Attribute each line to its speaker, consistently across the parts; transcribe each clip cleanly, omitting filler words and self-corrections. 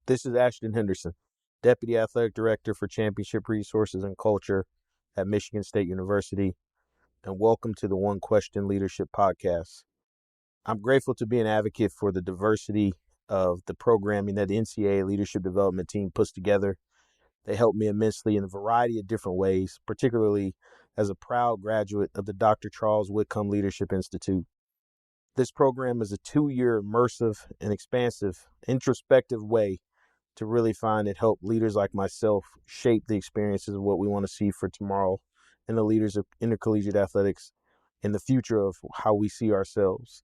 Speaker 1: This is Ashton Henderson, Deputy Athletic Director for Championship Resources and Culture at Michigan State University, and welcome to the One Question Leadership Podcast. I'm grateful to be an advocate for the diversity of the programming that the NCAA Leadership Development Team puts together. They helped me immensely in a variety of different ways, particularly as a proud graduate of the Dr. Charles Whitcomb Leadership Institute. This program is a 2-year immersive and expansive, introspective way to really find and help leaders like myself shape the experiences of what we want to see for tomorrow and the leaders of intercollegiate athletics and the future of how we see ourselves.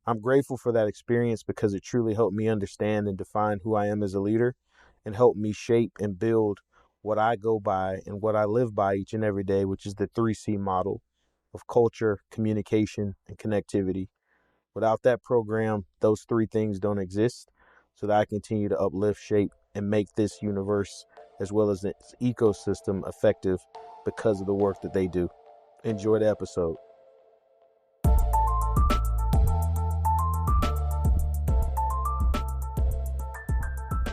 Speaker 1: I'm grateful for that experience because it truly helped me understand and define who I am as a leader and helped me shape and build what I go by and what I live by each and every day, which is the 3C model of culture, communication, and connectivity. Without that program, those three things don't exist, so that I continue to uplift, shape, and make this universe as well as its ecosystem effective because of the work that they do. Enjoy the episode.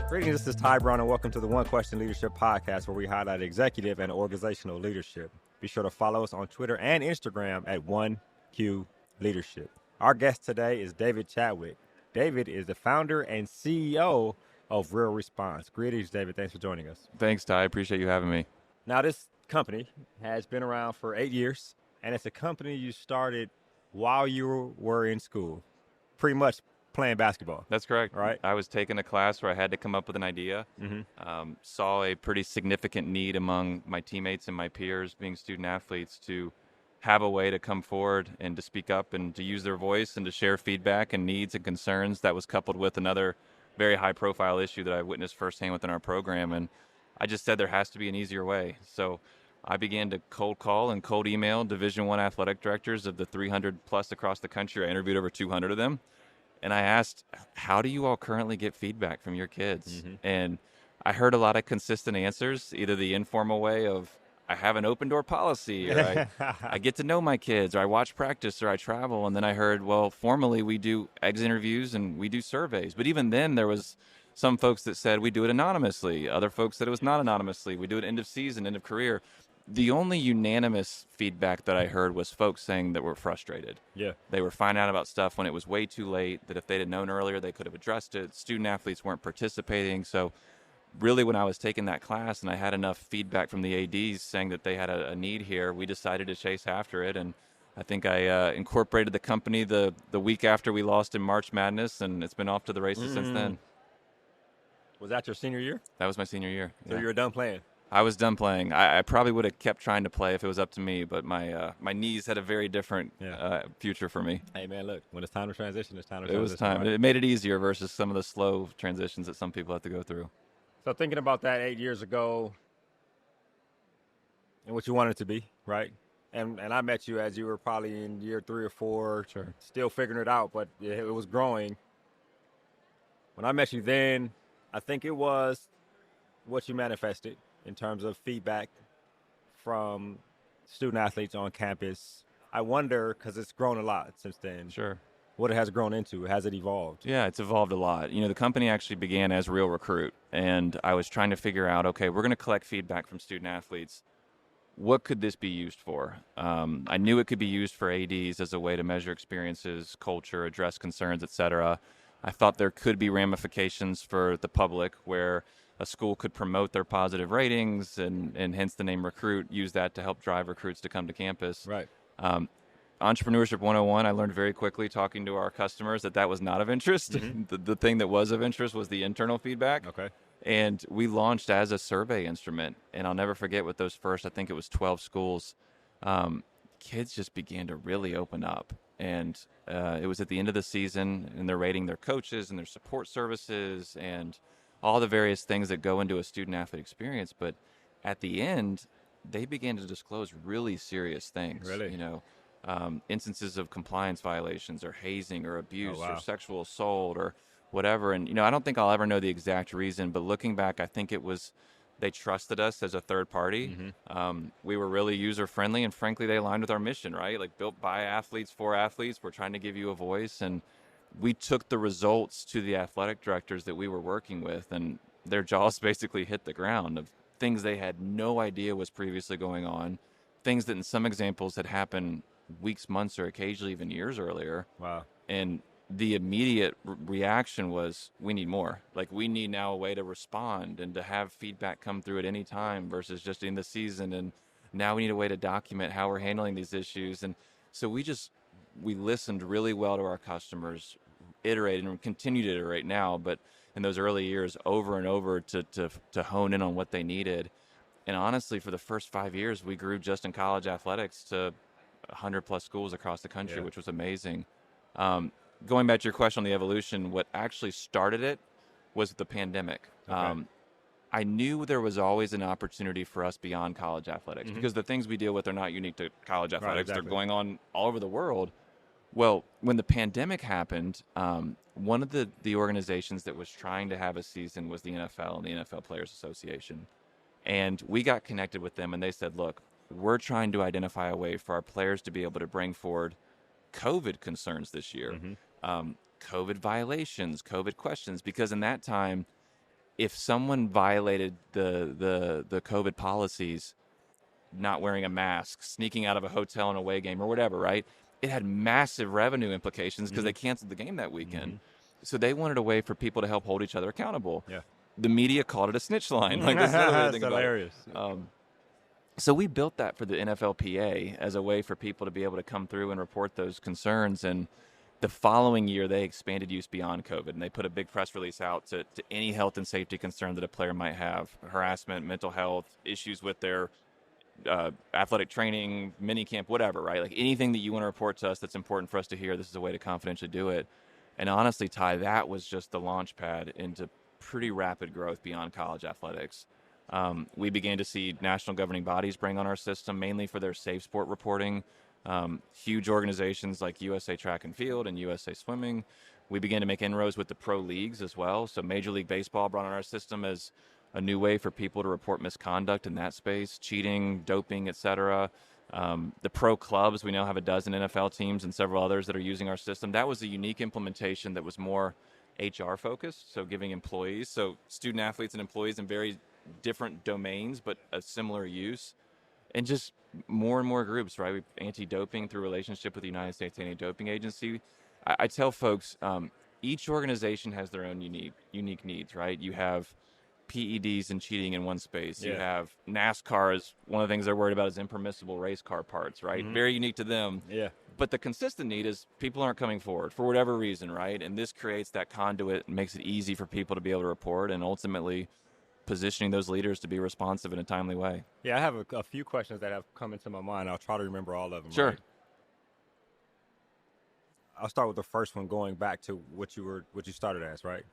Speaker 2: Greetings, this is Ty Brown, and welcome to the One Question Leadership Podcast, where we highlight executive and organizational leadership. Be sure to follow us on Twitter and Instagram at 1Q Leadership. Our guest today is David Chadwick. David is the founder and CEO of RealResponse. Greetings, David. Thanks for joining us.
Speaker 3: Thanks, Ty. I appreciate you having me.
Speaker 2: Now, this company has been around for 8 years, and it's a company you started while you were in school, pretty much playing basketball.
Speaker 3: That's correct.
Speaker 2: Right.
Speaker 3: I was taking a class where I had to come up with an idea, saw a pretty significant need among my teammates and my peers being student athletes to have a way to come forward and to speak up and to use their voice and to share feedback and needs and concerns. That was coupled with another very high profile issue that I witnessed firsthand within our program. And I just said there has to be an easier way. So I began to cold call and cold email Division I athletic directors of the 300 plus across the country. I interviewed over 200 of them. And I asked, how do you all currently get feedback from your kids? And I heard a lot of consistent answers, either the informal way of, I have an open door policy, or I get to know my kids, or I watch practice, or I travel. And then I heard, well, formally we do exit interviews and we do surveys. But even then there was some folks that said we do it anonymously. Other folks said it was not anonymously. We do it end of season, end of career. The only unanimous feedback that I heard was folks saying that we're frustrated.
Speaker 2: Yeah.
Speaker 3: They were finding out about stuff when it was way too late, that if they'd have known earlier, they could have addressed it. Student athletes weren't participating. So really when I was taking that class and I had enough feedback from the ADs saying that they had a need here, we decided to chase after it. And I think I incorporated the company the week after we lost in March Madness, and it's been off to the races since then.
Speaker 2: Was that your senior year?
Speaker 3: That was my senior year.
Speaker 2: So you were done playing?
Speaker 3: I was done playing. I probably would have kept trying to play if it was up to me, but my knees had a very different future for me.
Speaker 2: Hey, man, look, when it's time to transition, it's time to transition.
Speaker 3: It was time.
Speaker 2: Right?
Speaker 3: It made it easier versus some of the slow transitions that some people have to go through.
Speaker 2: So thinking about that 8 years ago and what you wanted to be, right? And I met you as you were probably in year 3 or 4,
Speaker 3: Sure.
Speaker 2: Still figuring it out, but it was growing. When I met you then, I think it was what you manifested in terms of feedback from student athletes on campus. I wonder, because it's grown a lot since then.
Speaker 3: Sure.
Speaker 2: What it has grown into. Has it evolved?
Speaker 3: Yeah, it's evolved a lot. You know, the company actually began as Real Recruit, and I was trying to figure out, okay, we're going to collect feedback from student athletes. What could this be used for? I knew it could be used for ADs as a way to measure experiences, culture, address concerns, et cetera. I thought there could be ramifications for the public where a school could promote their positive ratings and hence the name Recruit, use that to help drive recruits to come to campus.
Speaker 2: Right.
Speaker 3: Entrepreneurship 101, I learned very quickly talking to our customers that was not of interest. The thing that was of interest was the internal feedback.
Speaker 2: Okay.
Speaker 3: And we launched as a survey instrument. And I'll never forget with those first, I think it was 12 schools, kids just began to really open up. And it was at the end of the season, and they're rating their coaches and their support services and all the various things that go into a student-athlete experience. But at the end, they began to disclose really serious things.
Speaker 2: Really?
Speaker 3: You know, instances of compliance violations or hazing or abuse
Speaker 2: wow.
Speaker 3: or sexual assault or whatever. And, you know, I don't think I'll ever know the exact reason, but looking back, I think it was they trusted us as a third party. We were really user-friendly, and frankly, they aligned with our mission, right? Like, built by athletes for athletes. We're trying to give you a voice, and we took the results to the athletic directors that we were working with, and their jaws basically hit the ground of things they had no idea was previously going on, things that in some examples had happened weeks, months, or occasionally even years earlier.
Speaker 2: Wow.
Speaker 3: And the immediate reaction was, we need more. Like, we need now a way to respond and to have feedback come through at any time versus just in the season. And now we need a way to document how we're handling these issues. And so we listened really well to our customers, iterated and continue to iterate now, but in those early years over and over to hone in on what they needed. And honestly, for the first 5 years, we grew just in college athletics to 100 plus schools across the country, which was amazing. Going back to your question on the evolution, what actually started it was the pandemic. Okay. I knew there was always an opportunity for us beyond college athletics because the things we deal with are not unique to college athletics. Right, exactly. They're going on all over the world. Well, when the pandemic happened, one of the organizations that was trying to have a season was the NFL and the NFL Players Association. And we got connected with them, and they said, look, we're trying to identify a way for our players to be able to bring forward COVID concerns this year, COVID violations, COVID questions, because in that time, if someone violated the COVID policies, not wearing a mask, sneaking out of a hotel in a away game or whatever, right? It had massive revenue implications because they canceled the game that weekend. So they wanted a way for people to help hold each other accountable. Yeah. The media called it a snitch line. Like, this is another way to think about hilarious. So we built that for the NFLPA as a way for people to be able to come through and report those concerns. And the following year, they expanded use beyond COVID, and they put a big press release out to any health and safety concern that a player might have, harassment, mental health, issues with their athletic training, mini camp, whatever, right? Like anything that you want to report to us that's important for us to hear, this is a way to confidentially do it. And honestly, Ty, that was just the launch pad into pretty rapid growth beyond college athletics. We began to see national governing bodies bring on our system, mainly for their safe sport reporting. Huge organizations like USA Track and Field and USA Swimming. We began to make inroads with the pro leagues as well. So Major League Baseball brought on our system as a new way for people to report misconduct in that space, cheating, doping, etc. The pro clubs, we now have a dozen NFL teams and several others that are using our system. That was a unique implementation that was more HR focused, so giving employees, so student athletes and employees in very different domains, but a similar use. And just more and more groups, right? Anti-doping through relationship with the United States Anti-Doping Agency. I tell folks, each organization has their own unique needs, right? You have PEDs and cheating in one space. Yeah. You have NASCAR is one of the things they're worried about is impermissible race car parts, right? Very unique to them. Yeah. But the consistent need is people aren't coming forward for whatever reason, right? And this creates that conduit and makes it easy for people to be able to report and ultimately positioning those leaders to be responsive in a timely way.
Speaker 2: Yeah, I have a few questions that have come into my mind. I'll try to remember all of them.
Speaker 3: Sure.
Speaker 2: Right? I'll start with the first one, going back to what you started as, right?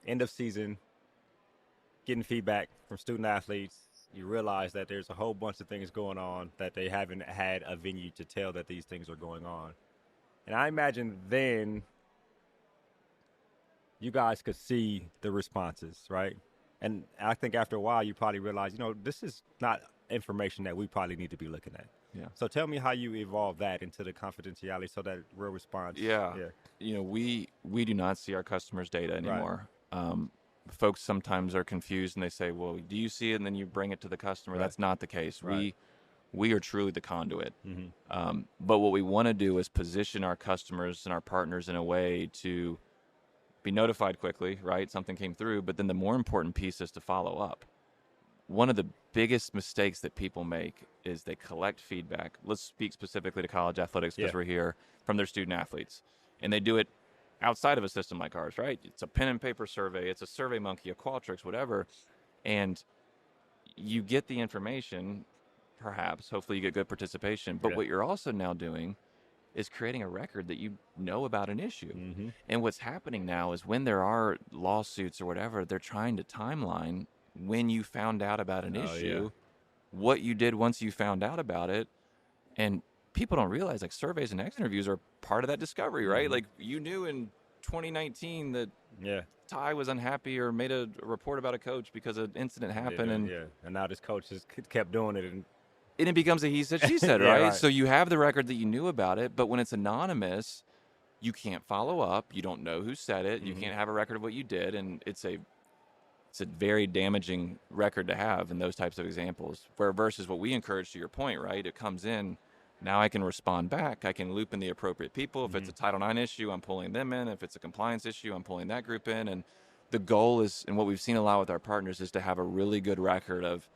Speaker 2: End of season, getting feedback from student athletes. You realize that there's a whole bunch of things going on that they haven't had a venue to tell that these things are going on. And I imagine then you guys could see the responses, right? And I think after a while, you probably realize, this is not information that we probably need to be looking at. Yeah. So tell me how you evolve that into the confidentiality so that RealResponse.
Speaker 3: Yeah. We do not see our customers' data anymore. Right. Folks sometimes are confused and they say, well, do you see it? And then you bring it to the customer. Right. That's not the case. Right. We are truly the conduit. But what we want to do is position our customers and our partners in a way to be notified quickly, right? Something came through, but then the more important piece is to follow up. One of the biggest mistakes that people make is they collect feedback. Let's speak specifically to college athletics because we're here, from their student athletes. And they do it outside of a system like ours, right? It's a pen and paper survey. It's a SurveyMonkey, a Qualtrics, whatever. And you get the information, perhaps, hopefully you get good participation. But what you're also now doing is creating a record that you know about an issue. And what's happening now is when there are lawsuits or whatever, they're trying to timeline when you found out about an issue, what you did once you found out about it. And people don't realize, like, surveys and exit interviews are part of that discovery, right? Like, you knew in 2019 that Ty was unhappy or made a report about a coach because an incident happened.
Speaker 2: And now this coach just kept doing it. And
Speaker 3: it becomes a he said, she said, right? So you have the record that you knew about it, but when it's anonymous, you can't follow up. You don't know who said it. You can't have a record of what you did. And it's a it's a very damaging record to have in those types of examples. Where versus what we encourage, to your point, right? It comes in, now I can respond back. I can loop in the appropriate people. If it's a Title IX issue, I'm pulling them in. If it's a compliance issue, I'm pulling that group in. And the goal is, and what we've seen a lot with our partners, is to have a really good record of,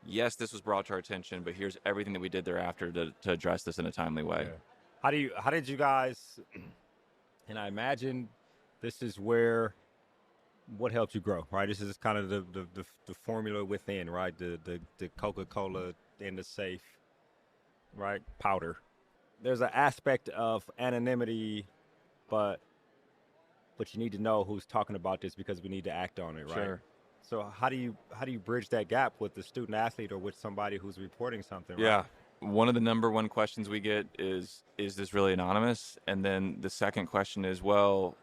Speaker 3: yes, this was brought to our attention, but here's everything that we did thereafter to address this in a timely way.
Speaker 2: Yeah. How did you guys, and I imagine this is where, what helped you grow, right? This is kind of the formula within, right? The Coca-Cola in the safe, right? Powder. There's an aspect of anonymity, but you need to know who's talking about this because we need to act on it, right?
Speaker 3: Sure.
Speaker 2: So how do you bridge that gap with the student athlete or with somebody who's reporting something? Right?
Speaker 3: Yeah. One of the number one questions we get is this really anonymous? And then the second question is, well,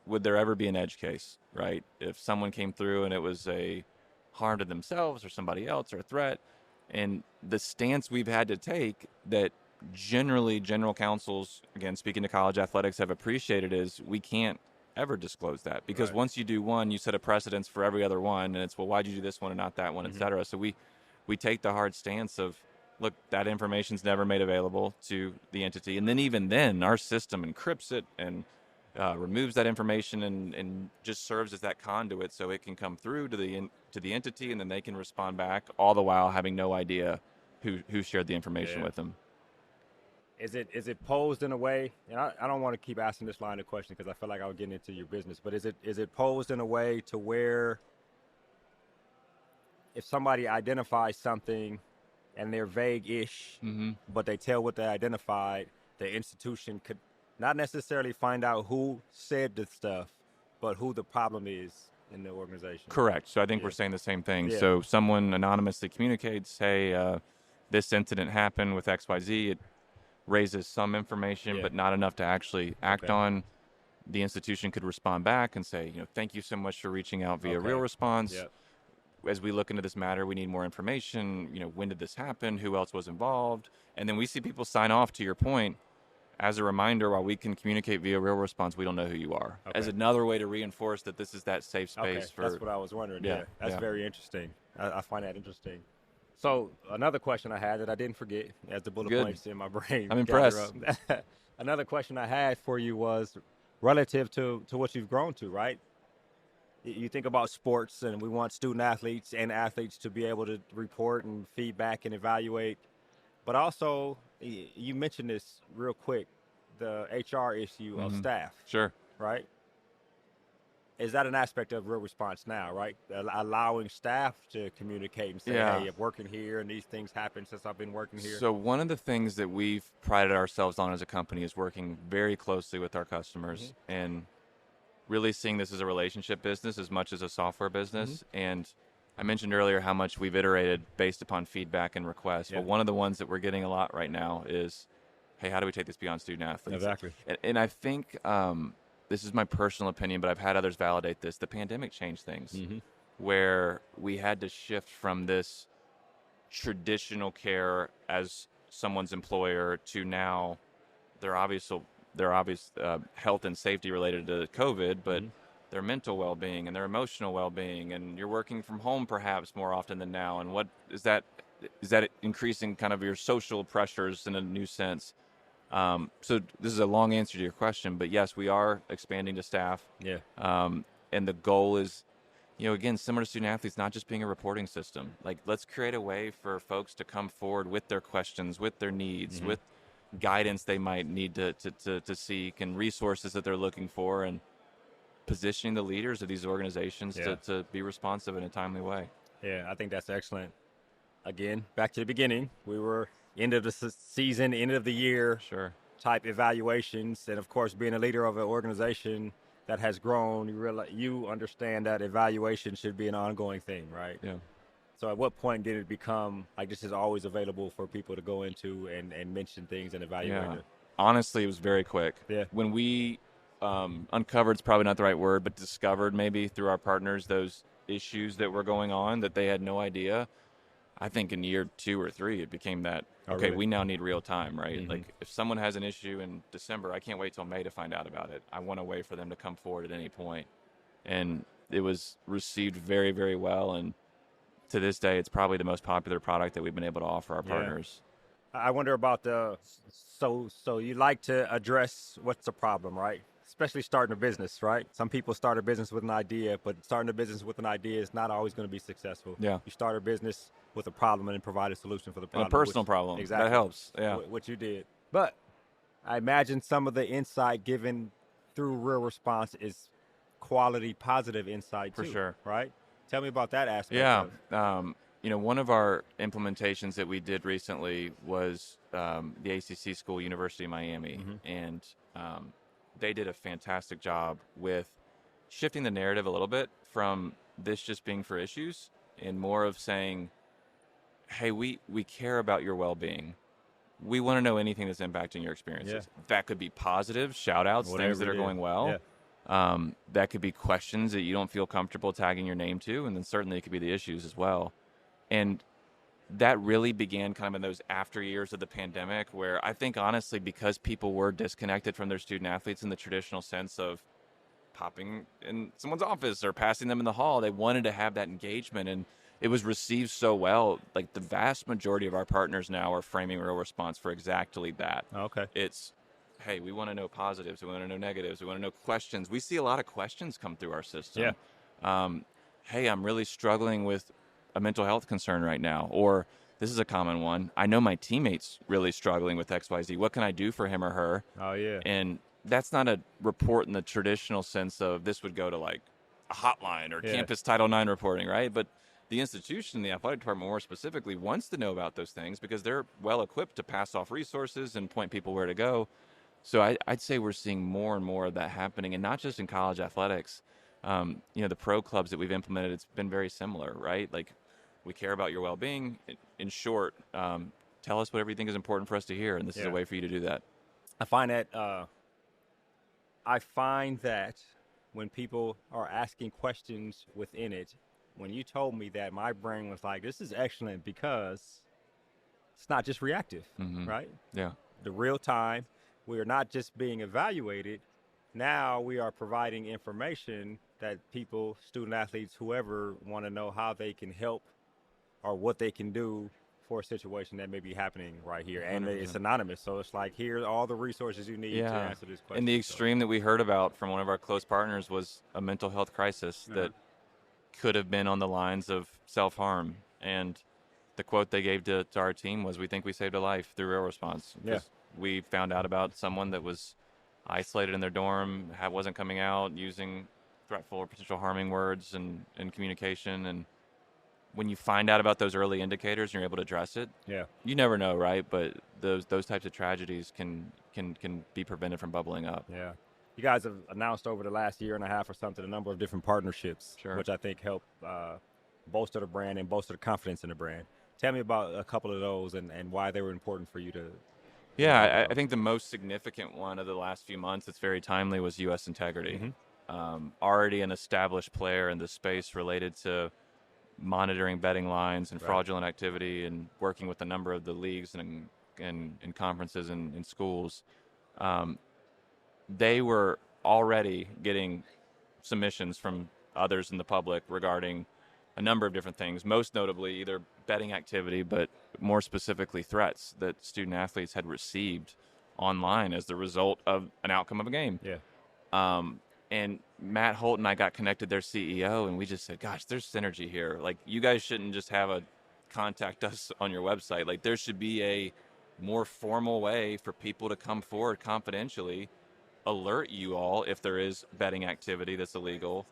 Speaker 3: would there ever be an edge case, right? If someone came through and it was a harm to themselves or somebody else or a threat, and the stance we've had to take that generally general counsels, again, speaking to college athletics, have appreciated is we can't ever disclose that, because once you do one, you set a precedence for every other one, and it's, well, why'd you do this one and not that one, et cetera. So we take the hard stance of, look, that information's never made available to the entity, and then even then, our system encrypts it and removes that information and just serves as that conduit so it can come through to the entity, and then they can respond back, all the while having no idea who shared the information with them.
Speaker 2: Is it posed in a way, and I don't want to keep asking this line of question because I feel like I'll get into your business, but is it posed in a way to where if somebody identifies something and they're vague-ish, but they tell what they identified, the institution could not necessarily find out who said the stuff, but who the problem is in the organization?
Speaker 3: Correct. So I think we're saying the same thing. Yeah. So someone anonymously communicates, hey, this incident happened with XYZ. It raises some information, but not enough to actually act on. The institution could respond back and say, thank you so much for reaching out via RealResponse. Yep. As we look into this matter, we need more information. When did this happen? Who else was involved? And then we see people sign off, to your point, as a reminder, while we can communicate via RealResponse, we don't know who you are. As another way to reinforce that this is that safe space.
Speaker 2: That's what I was wondering. Yeah. That's very interesting. I find that interesting. So another question I had that I didn't forget as the bullet points in my brain.
Speaker 3: I'm impressed.
Speaker 2: Another question I had for you was relative to what you've grown to, right? You think about sports, and we want student athletes and athletes to be able to report and feedback and evaluate. But also, you mentioned this real quick, the HR issue of staff.
Speaker 3: Sure.
Speaker 2: Right? Is that an aspect of RealResponse now, right? Allowing staff to communicate and say, hey, I'm working here and these things happen since I've been working here.
Speaker 3: So one of the things that we've prided ourselves on as a company is working very closely with our customers and really seeing this as a relationship business as much as a software business. And I mentioned earlier how much we've iterated based upon feedback and requests. But one of the ones that we're getting a lot right now is, hey, how do we take this beyond student athletes?
Speaker 2: Exactly.
Speaker 3: And I think this is my personal opinion, but I've had others validate this. The pandemic changed things where we had to shift from this traditional care as someone's employer to now their obvious health and safety related to COVID, but their mental well-being and their emotional well-being, and you're working from home perhaps more often than now. And what is that increasing kind of your social pressures in a new sense? So this is a long answer to your question, but yes, we are expanding to staff.
Speaker 2: Yeah.
Speaker 3: And the goal is, again, similar to student athletes, not just being a reporting system. Like, let's create a way for folks to come forward with their questions, with their needs, with guidance they might need to seek, and resources that they're looking for, and positioning the leaders of these organizations to be responsive in a timely way.
Speaker 2: Yeah, I think that's excellent. Again, back to the beginning, we were end of the season, end of the year type evaluations. And of course, being a leader of an organization that has grown, you understand that evaluation should be an ongoing thing, right?
Speaker 3: Yeah.
Speaker 2: So at what point did it become like this is always available for people to go into and mention things and evaluate it?
Speaker 3: Honestly, it was very quick.
Speaker 2: Yeah.
Speaker 3: When we uncovered, it's probably not the right word, but discovered maybe through our partners those issues that were going on that they had no idea, I think in year 2 or 3, it became that, really? We now need real time, right? Like, if someone has an issue in December, I can't wait till May to find out about it. I want a way for them to come forward at any point. And it was received very, very well, and to this day, it's probably the most popular product that we've been able to offer our partners.
Speaker 2: I wonder about so you like to address what's the problem, right? Especially starting a business, right? Some people start a business with an idea, but starting a business with an idea is not always going to be successful.
Speaker 3: Yeah.
Speaker 2: You start a business with a problem and then provide a solution for the problem.
Speaker 3: And a personal problem.
Speaker 2: Exactly.
Speaker 3: That helps. Yeah.
Speaker 2: What you did. But I imagine some of the insight given through RealResponse is quality, positive insight too.
Speaker 3: For sure.
Speaker 2: Right? Tell me about that aspect.
Speaker 3: Yeah. One of our implementations that we did recently was the ACC school, University of Miami, and they did a fantastic job with shifting the narrative a little bit from this just being for issues and more of saying, hey, we care about your well-being. We want to know anything that's impacting your experiences. Yeah. That could be positive, shout-outs, things that are going well. Yeah. That could be questions that you don't feel comfortable tagging your name to, and then certainly it could be the issues as well. And that really began kind of in those after years of the pandemic, where I think honestly, because people were disconnected from their student athletes in the traditional sense of popping in someone's office or passing them in the hall, they wanted to have that engagement, and it was received so well. Like the vast majority of our partners now are framing RealResponse for exactly that.
Speaker 2: Okay.
Speaker 3: It's, hey, we want to know positives, we want to know negatives, we want to know questions. We see a lot of questions come through our system. Yeah. Hey, I'm really struggling with a mental health concern right now, or this is a common one. I know my teammate's really struggling with XYZ. What can I do for him or her?
Speaker 2: Oh, yeah.
Speaker 3: And that's not a report in the traditional sense of this would go to like a hotline or campus Title IX reporting, right? But the institution, the athletic department more specifically, wants to know about those things because they're well equipped to pass off resources and point people where to go. So I'd say we're seeing more and more of that happening, and not just in college athletics. The pro clubs that we've implemented, it's been very similar, right? Like, we care about your well-being. In short, tell us what everything is important for us to hear, and this is a way for you to do that.
Speaker 2: I find that when people are asking questions within it, when you told me that, my brain was like, this is excellent because it's not just reactive, right?
Speaker 3: Yeah.
Speaker 2: The real time, we are not just being evaluated. Now we are providing information that people, student athletes, whoever, want to know how they can help or what they can do for a situation that may be happening right here. And 100%. It's anonymous, so it's like, here's all the resources you need to answer this question.
Speaker 3: And the extreme that we heard about from one of our close partners was a mental health crisis that could have been on the lines of self-harm. And the quote they gave to our team was, we think we saved a life through RealResponse.
Speaker 2: Yeah.
Speaker 3: We found out about someone that was isolated in their dorm, wasn't coming out, using threatful or potential harming words and communication. And when you find out about those early indicators and you're able to address it, you never know, right? But those types of tragedies can be prevented from bubbling up.
Speaker 2: Yeah. You guys have announced over the last year and a half or something a number of different partnerships, which I think help bolster the brand and bolster the confidence in the brand. Tell me about a couple of those and why they were important for you to.
Speaker 3: Yeah, I think the most significant one of the last few months that's very timely was U.S. Integrity. Already an established player in the space related to monitoring betting lines and fraudulent activity, and working with a number of the leagues and conferences and schools. They were already getting submissions from others in the public regarding a number of different things, most notably either betting activity, but more specifically threats that student athletes had received online as the result of an outcome of a game. And Matt Holt and I got connected, their CEO, and we just said, gosh, there's synergy here. Like, you guys shouldn't just have a contact us on your website. Like, there should be a more formal way for people to come forward confidentially, alert you all if there is betting activity that's illegal,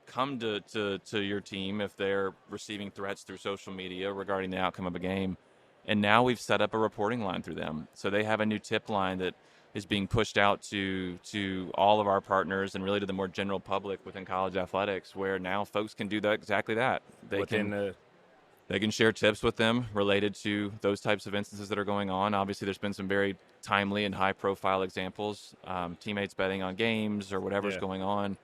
Speaker 3: come to your team if they're receiving threats through social media regarding the outcome of a game. And now we've set up a reporting line through them. So they have a new tip line that is being pushed out to all of our partners and really to the more general public within college athletics, where now folks can do exactly that. They can share tips with them related to those types of instances that are going on. Obviously, there's been some very timely and high-profile examples, teammates betting on games or whatever's going on.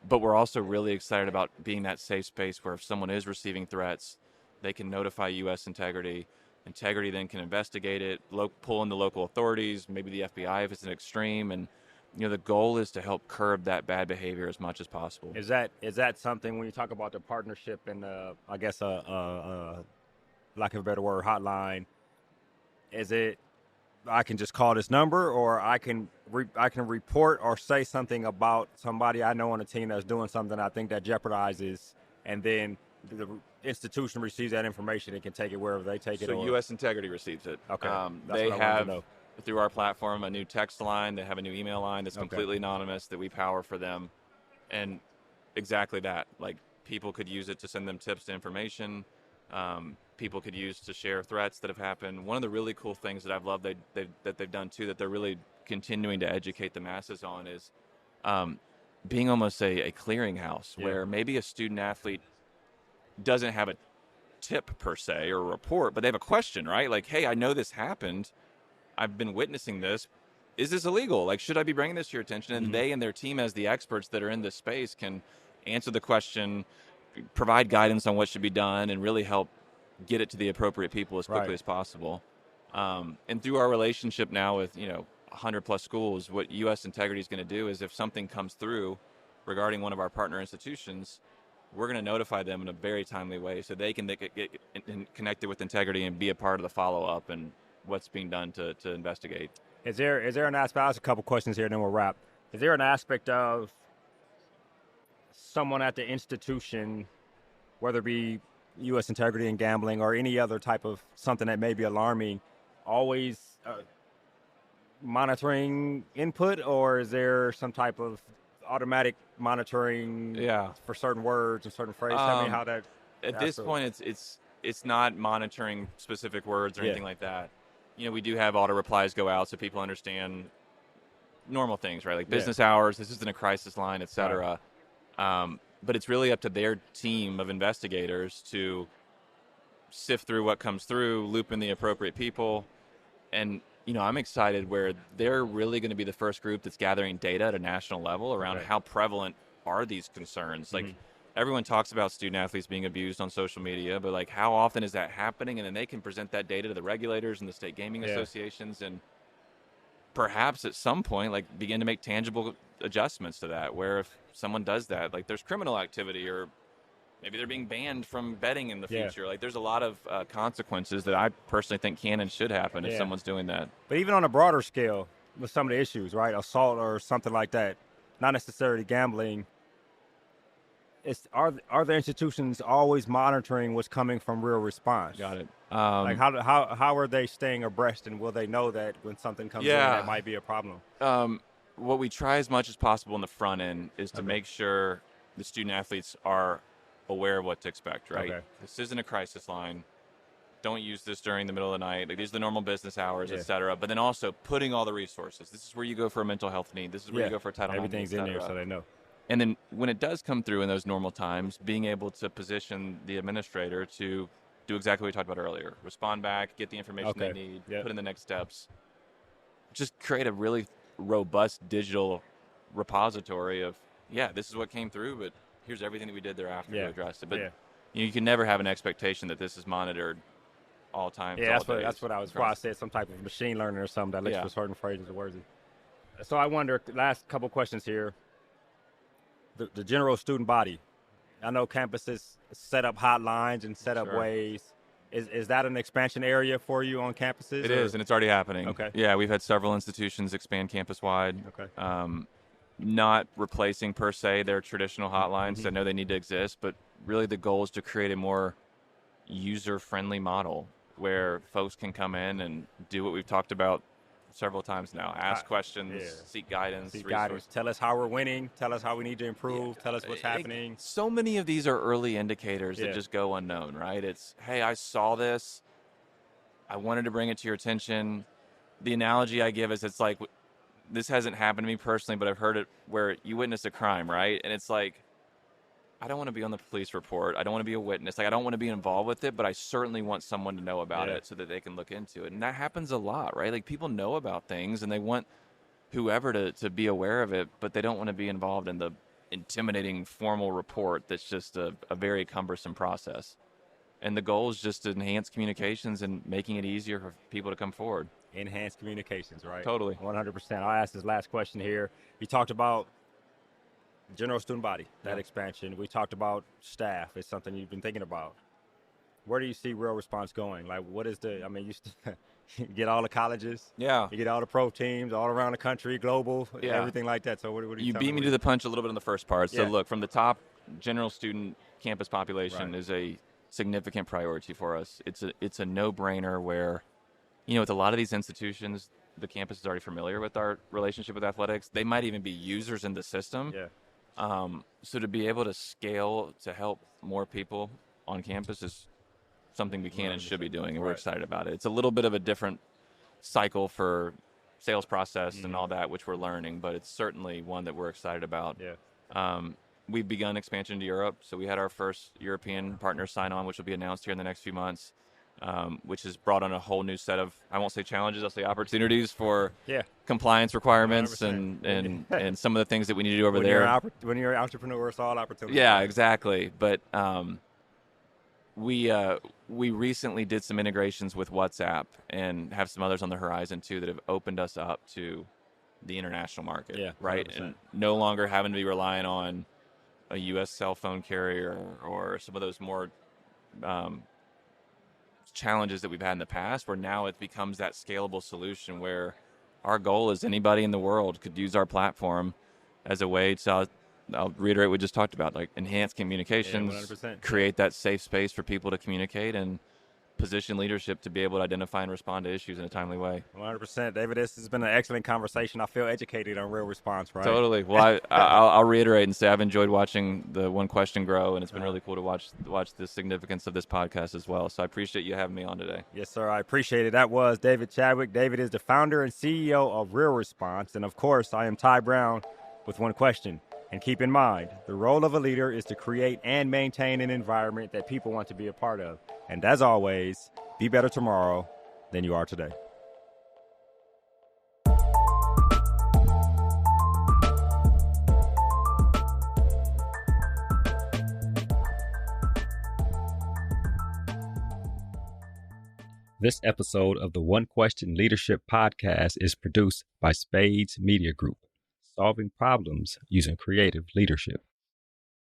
Speaker 3: But we're also really excited about being that safe space where if someone is receiving threats, they can notify U.S. Integrity. Integrity then can investigate it, pull in the local authorities, maybe the FBI if it's an extreme, and the goal is to help curb that bad behavior as much as possible.
Speaker 2: Is that something when you talk about the partnership and I guess lack of a better word, hotline? Is it I can just call this number, or I can report or say something about somebody I know on the team that's doing something I think that jeopardizes, and then the institution receives that information and can take it wherever they take it.
Speaker 3: So U.S. Integrity receives it.
Speaker 2: Okay,
Speaker 3: they have through our platform a new text line. They have a new email line that's completely anonymous that we power for them, and exactly that. Like, people could use it to send them tips to information. People could use to share threats that have happened. One of the really cool things that I've loved that they've done too, that they're really continuing to educate the masses on, is being almost a clearinghouse where maybe a student athlete doesn't have a tip per se or a report, but they have a question, right? Like, hey, I know this happened. I've been witnessing this. Is this illegal? Like, should I be bringing this to your attention? And they and their team, as the experts that are in this space, can answer the question, provide guidance on what should be done, and really help get it to the appropriate people as quickly as possible. And through our relationship now with 100 plus schools, what U.S. Integrity is going to do is, if something comes through regarding one of our partner institutions, we're going to notify them in a very timely way so they can get connected with Integrity and be a part of the follow-up and what's being done to investigate.
Speaker 2: Is there an aspect? I'll ask a couple questions here, and then we'll wrap. Is there an aspect of someone at the institution, whether it be U.S. Integrity and gambling or any other type of something that may be alarming, always monitoring input, or is there some type of automatic monitoring for certain words and certain phrases? Tell me how that.
Speaker 3: At this point, it's not monitoring specific words or anything like that. We do have auto replies go out so people understand normal things, right? Like business hours, this isn't a crisis line, et cetera. But it's really up to their team of investigators to sift through what comes through, loop in the appropriate people. And, I'm excited where they're really going to be the first group that's gathering data at a national level around how prevalent are these concerns. Like, everyone talks about student athletes being abused on social media, but like, how often is that happening? And then they can present that data to the regulators and the state gaming associations, and perhaps at some point, like, begin to make tangible adjustments to that, where if someone does that, like, there's criminal activity, or maybe they're being banned from betting in the future. Like, there's a lot of consequences that I personally think can and should happen if someone's doing that.
Speaker 2: But even on a broader scale, with some of the issues, right, assault or something like that, not necessarily gambling, are the institutions always monitoring what's coming from RealResponse?
Speaker 3: Got it.
Speaker 2: Like, how are they staying abreast, and will they know that when something comes in that might be a problem?
Speaker 3: What we try as much as possible in the front end is to make sure the student athletes are aware of what to expect, right? This isn't a crisis line. Don't use this during the middle of the night. Like, these are the normal business hours, et cetera. But then also putting all the resources. This is where you go for a mental health need. This is where you go for a Title IX.
Speaker 2: Everything's in there so they know.
Speaker 3: And then when it does come through in those normal times, being able to position the administrator to do exactly what we talked about earlier. Respond back, get the information they need, put in the next steps. Just create a really robust digital repository of, this is what came through, but here's everything that we did thereafter to address it. But you can never have an expectation that this is monitored all times.
Speaker 2: Yeah, that's what I was. Why I said some type of machine learning or something that looks for certain phrases or words. So I wonder, last couple questions here. The general student body. I know campuses set up hotlines and set up ways. Is that an expansion area for you on campuses?
Speaker 3: It is, and it's already happening.
Speaker 2: Okay.
Speaker 3: Yeah, we've had several institutions expand campus-wide.
Speaker 2: Okay.
Speaker 3: Not replacing, per se, their traditional hotlines. I know they need to exist, but really the goal is to create a more user-friendly model where folks can come in and do what we've talked about several times now. Ask questions, seek guidance.
Speaker 2: Tell us how we're winning. Tell us how we need to improve. Tell us what's happening.
Speaker 3: So many of these are early indicators that just go unknown, right? It's, hey, I saw this. I wanted to bring it to your attention. The analogy I give is, it's like, this hasn't happened to me personally, but I've heard it where you witness a crime, right? And it's like, I don't want to be on the police report. I don't want to be a witness. Like, I don't want to be involved with it, but I certainly want someone to know about it so that they can look into it. And that happens a lot, right? Like, people know about things and they want whoever to be aware of it, but they don't want to be involved in the intimidating formal report that's just a very cumbersome process. And the goal is just to enhance communications and making it easier for people to come forward.
Speaker 2: Enhance communications, right?
Speaker 3: Totally.
Speaker 2: 100%. I'll ask this last question here. You talked about general student body, that expansion. We talked about staff. It's something you've been thinking about. Where do you see RealResponse going? Like, what is you get all the colleges.
Speaker 3: Yeah.
Speaker 2: You get all the pro teams all around the country, global, everything like that. So what do you
Speaker 3: beat me to the punch a little bit in the first part. So look, from the top, general student campus population is a significant priority for us. It's a no-brainer where, with a lot of these institutions, the campus is already familiar with our relationship with athletics. They might even be users in the system.
Speaker 2: Yeah.
Speaker 3: So to be able to scale to help more people on campus is something we can and should be doing, and we're excited about it. It's a little bit of a different cycle for sales process and all that, which we're learning, but it's certainly one that we're excited about.
Speaker 2: Yeah.
Speaker 3: We've begun expansion to Europe, so we had our first European partner sign on, which will be announced here in the next few months, which has brought on a whole new set of, I won't say challenges, I'll say opportunities for compliance requirements and some of the things that we need to do over there.
Speaker 2: When you're an entrepreneur, it's all opportunity.
Speaker 3: Yeah, exactly. But we recently did some integrations with WhatsApp and have some others on the horizon too that have opened us up to the international market.
Speaker 2: Yeah,
Speaker 3: right.
Speaker 2: 100%.
Speaker 3: And no longer having to be relying on a U.S. cell phone carrier or some of those more challenges that we've had in the past, where now it becomes that scalable solution where our goal is anybody in the world could use our platform as a way to, I'll reiterate what we just talked about, like enhance communications,
Speaker 2: 100%.
Speaker 3: create that safe space for people to communicate, and position leadership to be able to identify and respond to issues in a timely way.
Speaker 2: 100%. David, this has been an excellent conversation. I feel educated on RealResponse, right?
Speaker 3: Totally. Well, I'll reiterate and say I've enjoyed watching the One Question grow, and it's been really cool to watch the significance of this podcast as well. So I appreciate you having me on today.
Speaker 2: Yes, sir. I appreciate it. That was David Chadwick. David is the founder and CEO of RealResponse. And, of course, I am Ty Brown with One Question. And keep in mind, the role of a leader is to create and maintain an environment that people want to be a part of. And as always, be better tomorrow than you are today. This episode of the One Question Leadership Podcast is produced by Spades Media Group, solving problems using creative leadership.